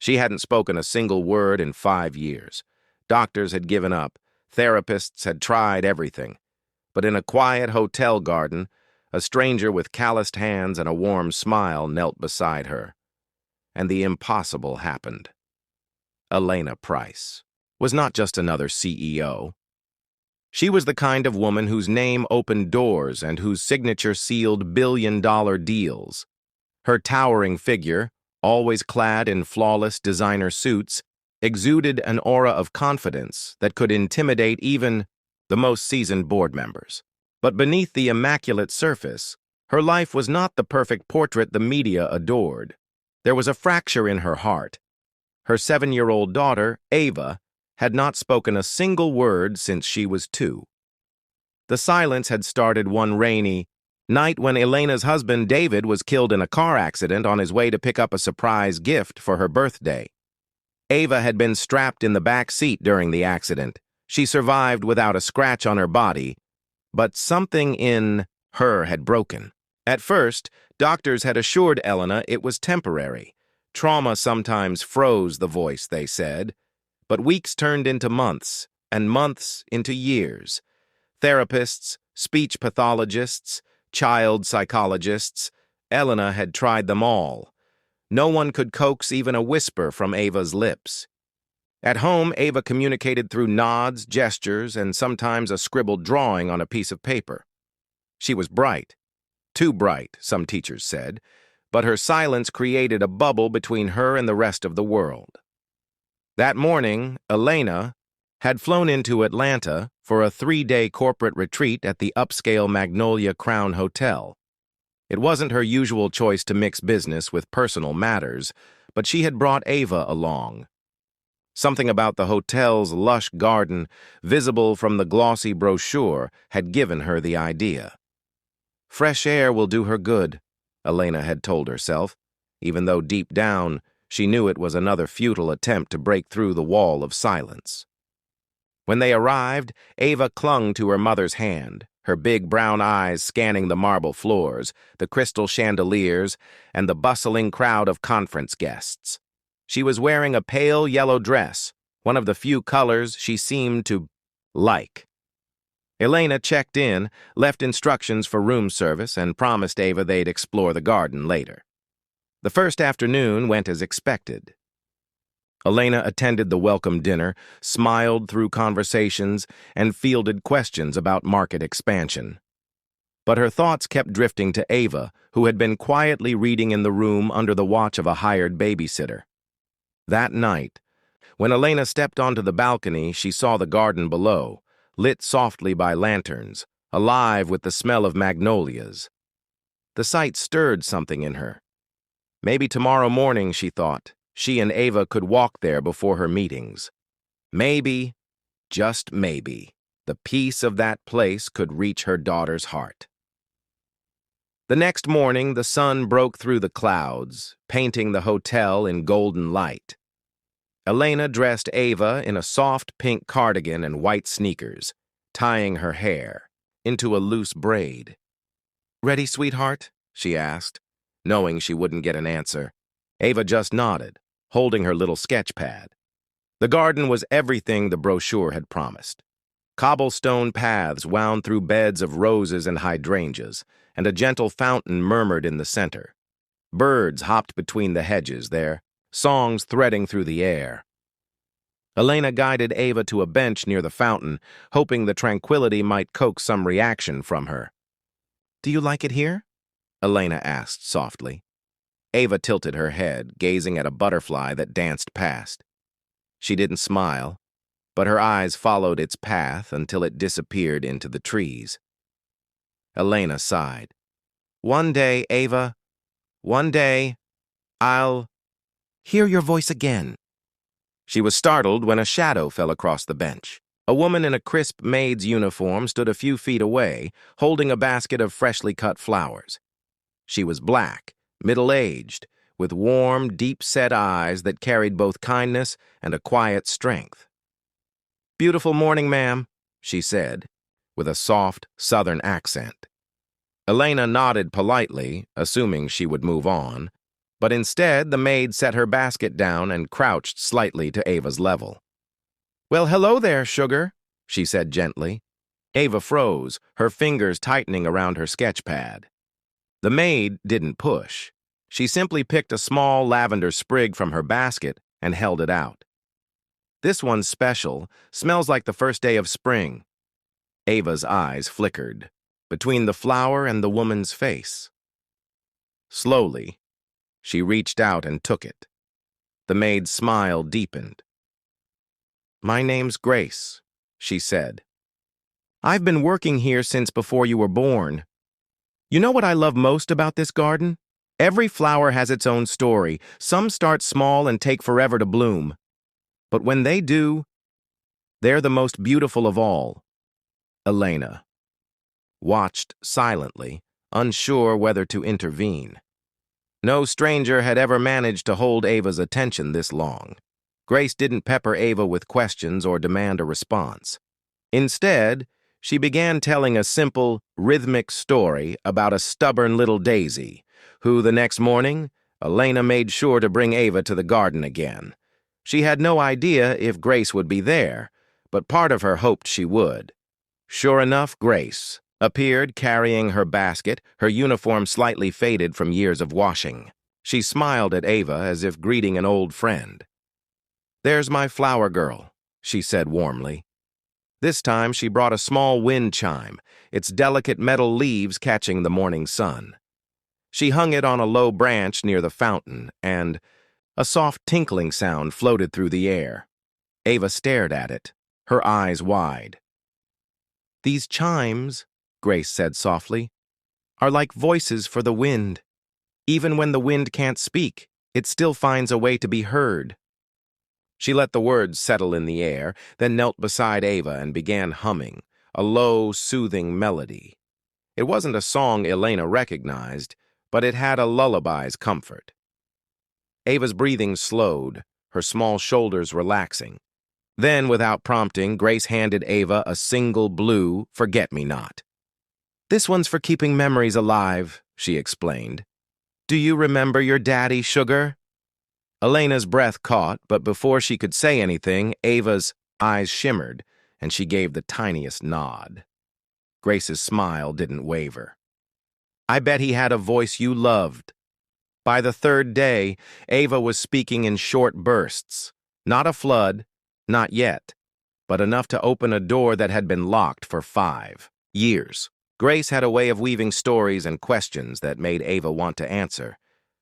She hadn't spoken a single word in 5 years. Doctors had given up. Therapists had tried everything. But in a quiet hotel garden, a stranger with calloused hands and a warm smile knelt beside her. And the impossible happened. Elena Price was not just another CEO. She was the kind of woman whose name opened doors and whose signature sealed billion-dollar deals. Her towering figure, always clad in flawless designer suits, exuded an aura of confidence that could intimidate even the most seasoned board members. But beneath the immaculate surface, her life was not the perfect portrait the media adored. There was a fracture in her heart. Her 7-year-old daughter, Ava, had not spoken a single word since she was 2. The silence had started one rainy night when Elena's husband, David, was killed in a car accident on his way to pick up a surprise gift for her birthday. Ava had been strapped in the back seat during the accident. She survived without a scratch on her body, but something in her had broken. At first, doctors had assured Elena it was temporary. Trauma sometimes froze the voice, they said. But weeks turned into months, and months into years. Therapists, speech pathologists, child psychologists, Elena had tried them all. No one could coax even a whisper from Ava's lips. At home, Ava communicated through nods, gestures, and sometimes a scribbled drawing on a piece of paper. She was bright. Too bright, some teachers said, but her silence created a bubble between her and the rest of the world. That morning, Elena had flown into Atlanta for a 3-day corporate retreat at the upscale Magnolia Crown Hotel. It wasn't her usual choice to mix business with personal matters, but she had brought Ava along. Something about the hotel's lush garden, visible from the glossy brochure, had given her the idea. Fresh air will do her good, Elena had told herself, even though deep down she knew it was another futile attempt to break through the wall of silence. When they arrived, Ava clung to her mother's hand, her big brown eyes scanning the marble floors, the crystal chandeliers, and the bustling crowd of conference guests. She was wearing a pale yellow dress, one of the few colors she seemed to like. Elena checked in, left instructions for room service, and promised Ava they'd explore the garden later. The first afternoon went as expected. Elena attended the welcome dinner, smiled through conversations, and fielded questions about market expansion. But her thoughts kept drifting to Ava, who had been quietly reading in the room under the watch of a hired babysitter. That night, when Elena stepped onto the balcony, she saw the garden below, lit softly by lanterns, alive with the smell of magnolias. The sight stirred something in her. Maybe tomorrow morning, she thought, she and Ava could walk there before her meetings. Maybe, just maybe, the peace of that place could reach her daughter's heart. The next morning, the sun broke through the clouds, painting the hotel in golden light. Elena dressed Ava in a soft pink cardigan and white sneakers, tying her hair into a loose braid. "Ready, sweetheart?" she asked, knowing she wouldn't get an answer. Ava just nodded, holding her little sketch pad. The garden was everything the brochure had promised. Cobblestone paths wound through beds of roses and hydrangeas, and a gentle fountain murmured in the center. Birds hopped between the hedges there, songs threading through the air. Elena guided Ava to a bench near the fountain, hoping the tranquility might coax some reaction from her. "Do you like it here?" Elena asked softly. Ava tilted her head, gazing at a butterfly that danced past. She didn't smile, but her eyes followed its path until it disappeared into the trees. Elena sighed. "One day, Ava, one day, I'll hear your voice again." She was startled when a shadow fell across the bench. A woman in a crisp maid's uniform stood a few feet away, holding a basket of freshly cut flowers. She was black, middle-aged, with warm, deep-set eyes that carried both kindness and a quiet strength. "Beautiful morning, ma'am," she said, with a soft, southern accent. Elena nodded politely, assuming she would move on. But instead, the maid set her basket down and crouched slightly to Ava's level. "Well, hello there, sugar," she said gently. Ava froze, her fingers tightening around her sketch pad. The maid didn't push. She simply picked a small lavender sprig from her basket and held it out. "This one's special, smells like the first day of spring." Ava's eyes flickered, between the flower and the woman's face. Slowly, she reached out and took it. The maid's smile deepened. "My name's Grace," she said. "I've been working here since before you were born. You know what I love most about this garden? Every flower has its own story. Some start small and take forever to bloom. But when they do, they're the most beautiful of all." Elena watched silently, unsure whether to intervene. No stranger had ever managed to hold Ava's attention this long. Grace didn't pepper Ava with questions or demand a response. Instead, she began telling a simple, rhythmic story about a stubborn little daisy, who the next morning, Elena made sure to bring Ava to the garden again. She had no idea if Grace would be there, but part of her hoped she would. Sure enough, Grace appeared carrying her basket, her uniform slightly faded from years of washing. She smiled at Ava as if greeting an old friend. "There's my flower girl," she said warmly. This time she brought a small wind chime, its delicate metal leaves catching the morning sun. She hung it on a low branch near the fountain, and a soft tinkling sound floated through the air. Ava stared at it, her eyes wide. "These chimes," Grace said softly, "are like voices for the wind. Even when the wind can't speak, it still finds a way to be heard." She let the words settle in the air, then knelt beside Ava and began humming, a low, soothing melody. It wasn't a song Elena recognized, but it had a lullaby's comfort. Ava's breathing slowed, her small shoulders relaxing. Then, without prompting, Grace handed Ava a single blue forget-me-not. "This one's for keeping memories alive," she explained. "Do you remember your daddy, sugar?" Elena's breath caught, but before she could say anything, Ava's eyes shimmered, and she gave the tiniest nod. Grace's smile didn't waver. "I bet he had a voice you loved." By the third day, Ava was speaking in short bursts. Not a flood, not yet, but enough to open a door that had been locked for 5 years. Grace had a way of weaving stories and questions that made Ava want to answer,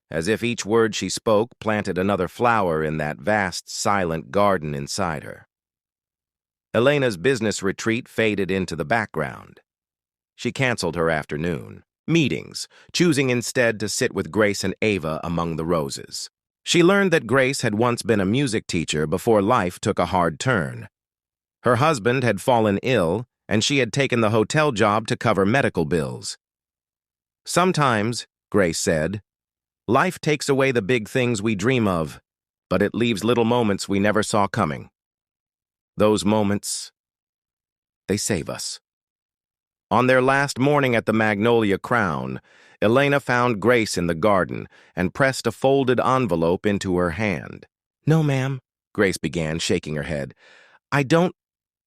as if each word she spoke planted another flower in that vast, silent garden inside her. Elena's business retreat faded into the background. She canceled her afternoon meetings, choosing instead to sit with Grace and Ava among the roses. She learned that Grace had once been a music teacher before life took a hard turn. Her husband had fallen ill, and she had taken the hotel job to cover medical bills. "Sometimes," Grace said, "life takes away the big things we dream of, but it leaves little moments we never saw coming. Those moments, they save us." On their last morning at the Magnolia Crown, Elena found Grace in the garden and pressed a folded envelope into her hand. "No, ma'am," Grace began, shaking her head.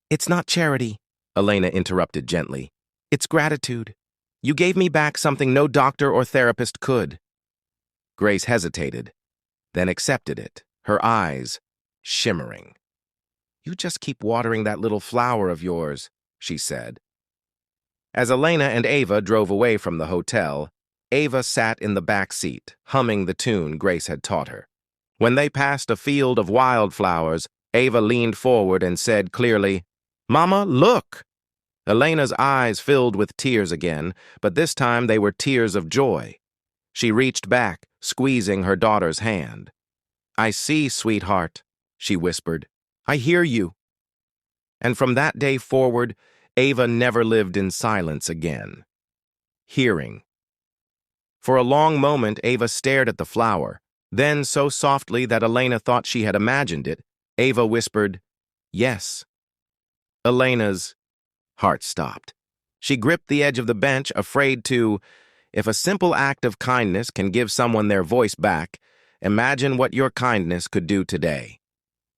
It's not charity," Elena interrupted gently. "It's gratitude. You gave me back something no doctor or therapist could." Grace hesitated, then accepted it, her eyes shimmering. "You just keep watering that little flower of yours," she said. As Elena and Ava drove away from the hotel, Ava sat in the back seat, humming the tune Grace had taught her. When they passed a field of wildflowers, Ava leaned forward and said clearly, "Mama, look!" Elena's eyes filled with tears again, but this time they were tears of joy. She reached back, squeezing her daughter's hand. "I see, sweetheart," she whispered. "I hear you." And from that day forward, Ava never lived in silence again. Hearing. For a long moment, Ava stared at the flower. Then, so softly that Elena thought she had imagined it, Ava whispered, "Yes." Elena's heart stopped. She gripped the edge of the bench, afraid to If a simple act of kindness can give someone their voice back, imagine what your kindness could do today.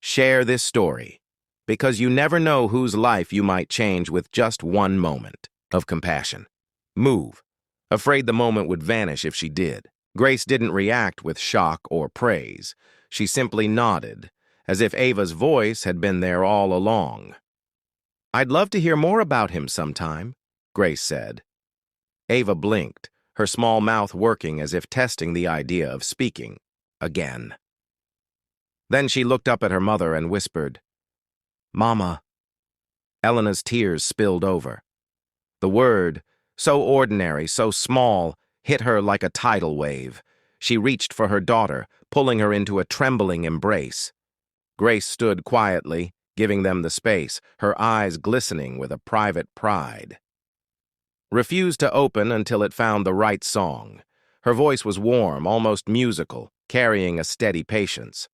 Share this story, because you never know whose life you might change with just one moment of compassion. Move, afraid the moment would vanish if she did. Grace didn't react with shock or praise. She simply nodded, as if Ava's voice had been there all along. "I'd love to hear more about him sometime," Grace said. Ava blinked, her small mouth working as if testing the idea of speaking again. Then she looked up at her mother and whispered, "Mama." Elena's tears spilled over. The word, so ordinary, so small, hit her like a tidal wave. She reached for her daughter, pulling her into a trembling embrace. Grace stood quietly, giving them the space, her eyes glistening with a private pride. Refused to open until it found the right song. Her voice was warm, almost musical, carrying a steady patience.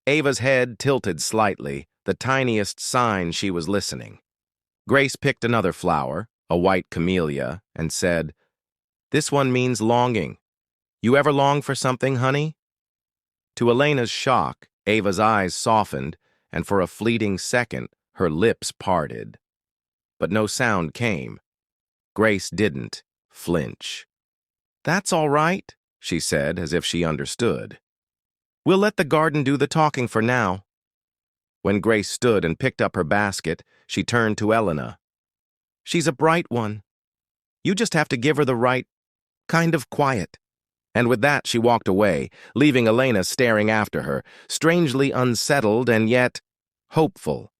Ava's head tilted slightly, the tiniest sign she was listening. Grace picked another flower, a white camellia, and said, "This one means longing. You ever long for something, honey?" To Elena's shock, Ava's eyes softened, and for a fleeting second, her lips parted. But no sound came. Grace didn't flinch. "That's all right," she said, as if she understood. "We'll let the garden do the talking for now." When Grace stood and picked up her basket, she turned to Elena. "She's a bright one. You just have to give her the right kind of quiet." And with that, she walked away, leaving Elena staring after her, strangely unsettled and yet hopeful.